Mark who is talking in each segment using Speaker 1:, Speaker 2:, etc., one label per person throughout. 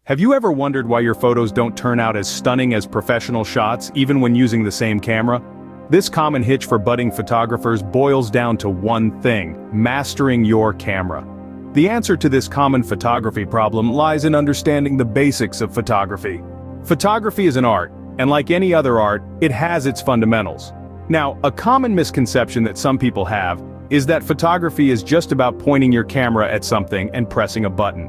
Speaker 1: Have you ever wondered why your photos don't turn out as stunning as professional shots, even when using the same camera? This common hitch for budding photographers boils down to one thing: mastering your camera. The answer to this common photography problem lies in understanding the basics of photography. Photography is an art, and like any other art, it has its fundamentals. Now, a common misconception that some people have is that photography is just about pointing your camera at something and pressing a button.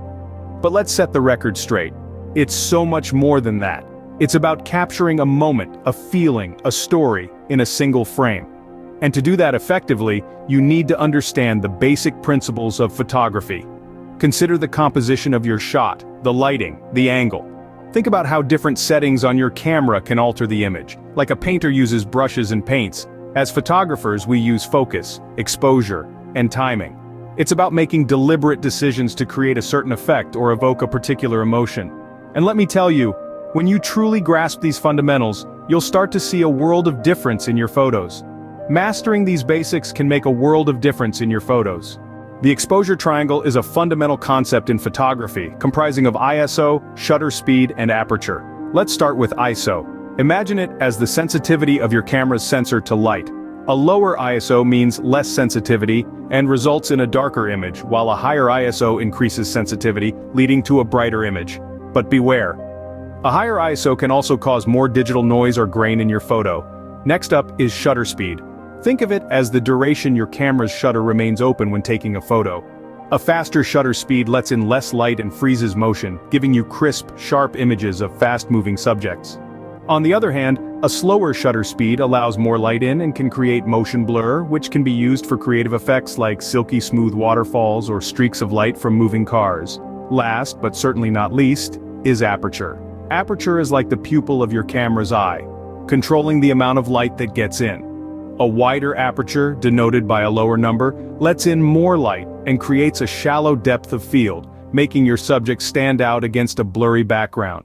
Speaker 1: But let's set the record straight. It's so much more than that. It's about capturing a moment, a feeling, a story, in a single frame. And to do that effectively, you need to understand the basic principles of photography. Consider the composition of your shot, the lighting, the angle. Think about how different settings on your camera can alter the image. Like a painter uses brushes and paints, as photographers we use focus, exposure, and timing. It's about making deliberate decisions to create a certain effect or evoke a particular emotion. And let me tell you, when you truly grasp these fundamentals, you'll start to see a world of difference in your photos. Mastering these basics can make a world of difference in your photos. The exposure triangle is a fundamental concept in photography, comprising of ISO, shutter speed, and aperture. Let's start with ISO. Imagine it as the sensitivity of your camera's sensor to light. A lower ISO means less sensitivity and results in a darker image, while a higher ISO increases sensitivity, leading to a brighter image. But beware. A higher ISO can also cause more digital noise or grain in your photo. Next up is shutter speed. Think of it as the duration your camera's shutter remains open when taking a photo. A faster shutter speed lets in less light and freezes motion, giving you crisp, sharp images of fast-moving subjects. On the other hand, a slower shutter speed allows more light in and can create motion blur, which can be used for creative effects like silky smooth waterfalls or streaks of light from moving cars. Last, but certainly not least, is aperture. Aperture is like the pupil of your camera's eye, controlling the amount of light that gets in. A wider aperture, denoted by a lower number, lets in more light and creates a shallow depth of field, making your subject stand out against a blurry background.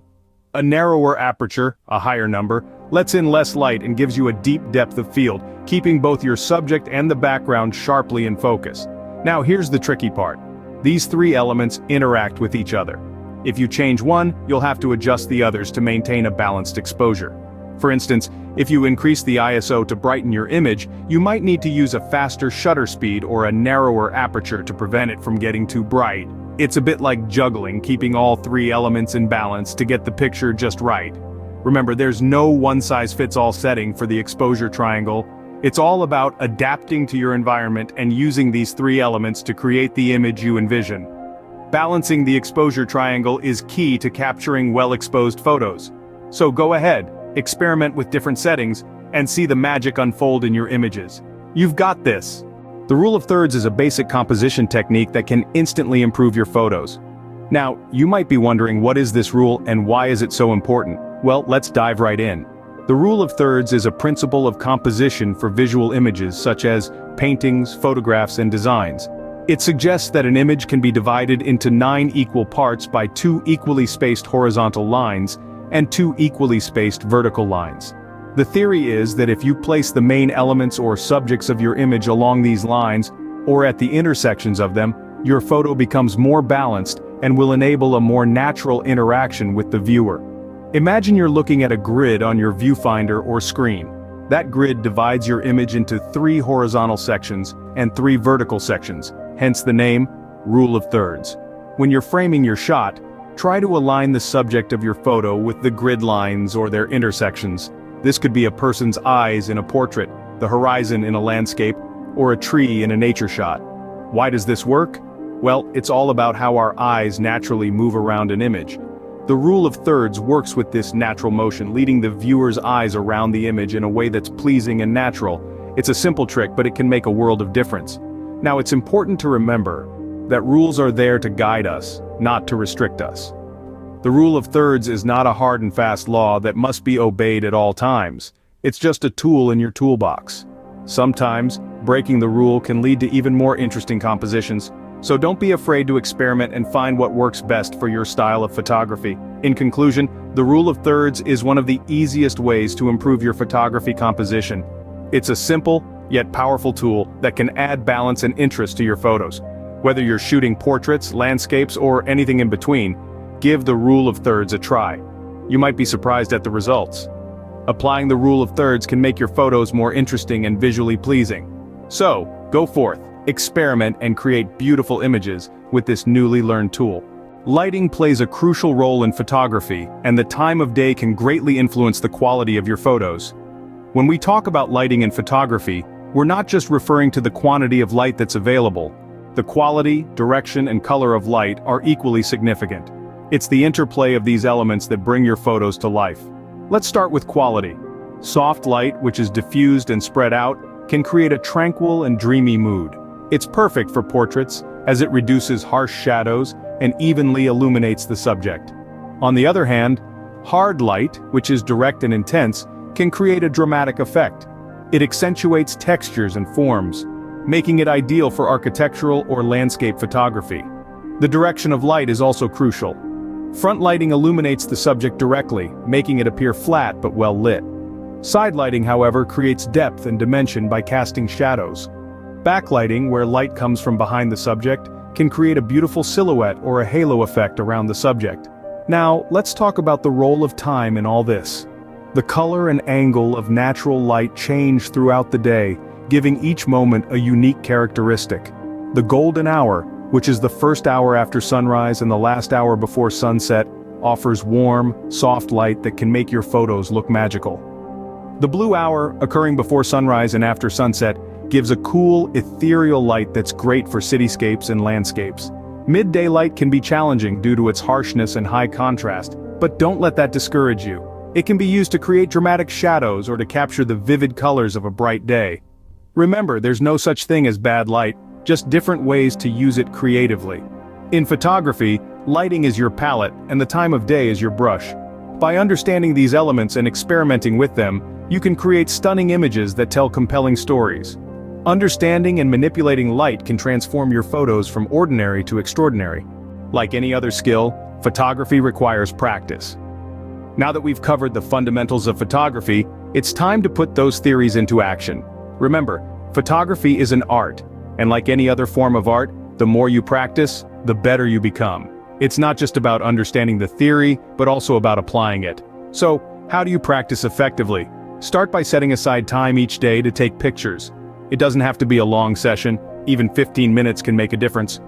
Speaker 1: A narrower aperture, a higher number, lets in less light and gives you a deep depth of field, keeping both your subject and the background sharply in focus. Now here's the tricky part. These three elements interact with each other. If you change one, you'll have to adjust the others to maintain a balanced exposure. For instance, if you increase the ISO to brighten your image, you might need to use a faster shutter speed or a narrower aperture to prevent it from getting too bright. It's a bit like juggling, keeping all three elements in balance to get the picture just right. Remember, there's no one-size-fits-all setting for the exposure triangle. It's all about adapting to your environment and using these three elements to create the image you envision. Balancing the exposure triangle is key to capturing well-exposed photos. So go ahead, experiment with different settings, and see the magic unfold in your images. You've got this. The rule of thirds is a basic composition technique that can instantly improve your photos. Now, you might be wondering, what is this rule and why is it so important? Well, let's dive right in. The rule of thirds is a principle of composition for visual images such as paintings, photographs, and designs. It suggests that an image can be divided into 9 equal parts by 2 equally spaced horizontal lines and 2 equally spaced vertical lines. The theory is that if you place the main elements or subjects of your image along these lines, or at the intersections of them, your photo becomes more balanced and will enable a more natural interaction with the viewer. Imagine you're looking at a grid on your viewfinder or screen. That grid divides your image into 3 horizontal sections and 3 vertical sections, hence the name, rule of thirds. When you're framing your shot, try to align the subject of your photo with the grid lines or their intersections. This could be a person's eyes in a portrait, the horizon in a landscape, or a tree in a nature shot. Why does this work? Well, it's all about how our eyes naturally move around an image. The rule of thirds works with this natural motion, leading the viewer's eyes around the image in a way that's pleasing and natural. It's a simple trick, but it can make a world of difference. Now, it's important to remember that rules are there to guide us, not to restrict us. The rule of thirds is not a hard and fast law that must be obeyed at all times. It's just a tool in your toolbox. Sometimes, breaking the rule can lead to even more interesting compositions, so don't be afraid to experiment and find what works best for your style of photography. In conclusion, the rule of thirds is one of the easiest ways to improve your photography composition. It's a simple, yet powerful tool that can add balance and interest to your photos. Whether you're shooting portraits, landscapes, or anything in between, Give the rule of thirds a try. You might be surprised at the results. Applying the rule of thirds can make your photos more interesting and visually pleasing. So, go forth, experiment and create beautiful images with this newly learned tool. Lighting plays a crucial role in photography, and the time of day can greatly influence the quality of your photos. When we talk about lighting in photography, we're not just referring to the quantity of light that's available. The quality, direction, and color of light are equally significant. It's the interplay of these elements that bring your photos to life. Let's start with quality. Soft light, which is diffused and spread out, can create a tranquil and dreamy mood. It's perfect for portraits, as it reduces harsh shadows and evenly illuminates the subject. On the other hand, hard light, which is direct and intense, can create a dramatic effect. It accentuates textures and forms, making it ideal for architectural or landscape photography. The direction of light is also crucial. Front lighting illuminates the subject directly, making it appear flat but well lit. Side lighting, however, creates depth and dimension by casting shadows. Backlighting, where light comes from behind the subject, can create a beautiful silhouette or a halo effect around the subject. Now, let's talk about the role of time in all this. The color and angle of natural light change throughout the day, giving each moment a unique characteristic. The golden hour, which is the first hour after sunrise and the last hour before sunset, offers warm, soft light that can make your photos look magical. The blue hour, occurring before sunrise and after sunset, gives a cool, ethereal light that's great for cityscapes and landscapes. Midday light can be challenging due to its harshness and high contrast, but don't let that discourage you. It can be used to create dramatic shadows or to capture the vivid colors of a bright day. Remember, there's no such thing as bad light, just different ways to use it creatively. In photography, lighting is your palette and the time of day is your brush. By understanding these elements and experimenting with them, you can create stunning images that tell compelling stories. Understanding and manipulating light can transform your photos from ordinary to extraordinary. Like any other skill, photography requires practice. Now that we've covered the fundamentals of photography, it's time to put those theories into action. Remember, photography is an art, and like any other form of art, the more you practice, the better you become. It's not just about understanding the theory, but also about applying it. So, how do you practice effectively? Start by setting aside time each day to take pictures. It doesn't have to be a long session, even 15 minutes can make a difference.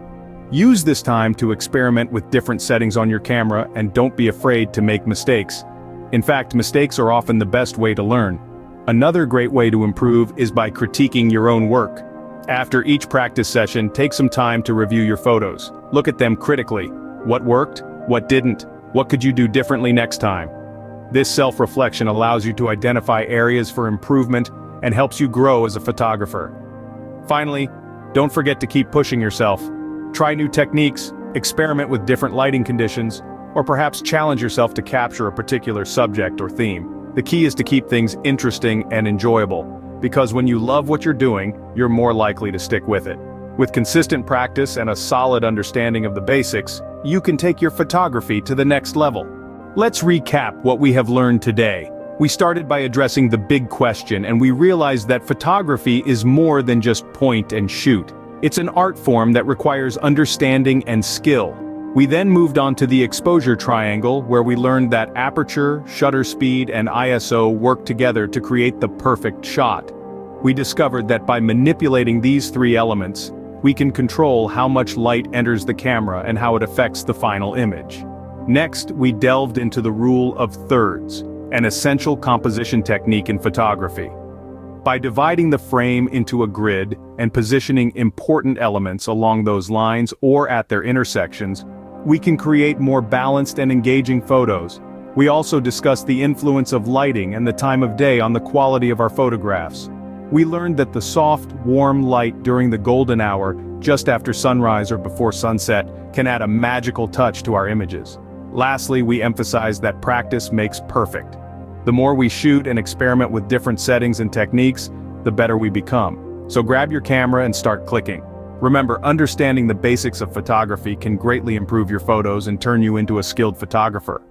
Speaker 1: Use this time to experiment with different settings on your camera and don't be afraid to make mistakes. In fact, mistakes are often the best way to learn. Another great way to improve is by critiquing your own work. After each practice session, take some time to review your photos. Look at them critically. What worked? What didn't? What could you do differently next time? This self-reflection allows you to identify areas for improvement and helps you grow as a photographer. Finally, don't forget to keep pushing yourself. Try new techniques, experiment with different lighting conditions, or perhaps challenge yourself to capture a particular subject or theme. The key is to keep things interesting and enjoyable, because when you love what you're doing, you're more likely to stick with it. With consistent practice and a solid understanding of the basics, you can take your photography to the next level. Let's recap what we have learned today. We started by addressing the big question, and we realized that photography is more than just point and shoot. It's an art form that requires understanding and skill. We then moved on to the exposure triangle, where we learned that aperture, shutter speed, and ISO work together to create the perfect shot. We discovered that by manipulating these three elements, we can control how much light enters the camera and how it affects the final image. Next, we delved into the rule of thirds, an essential composition technique in photography. By dividing the frame into a grid and positioning important elements along those lines or at their intersections, we can create more balanced and engaging photos. We also discussed the influence of lighting and the time of day on the quality of our photographs. We learned that the soft, warm light during the golden hour, just after sunrise or before sunset, can add a magical touch to our images. Lastly, we emphasized that practice makes perfect. The more we shoot and experiment with different settings and techniques, the better we become. So grab your camera and start clicking. Remember, understanding the basics of photography can greatly improve your photos and turn you into a skilled photographer.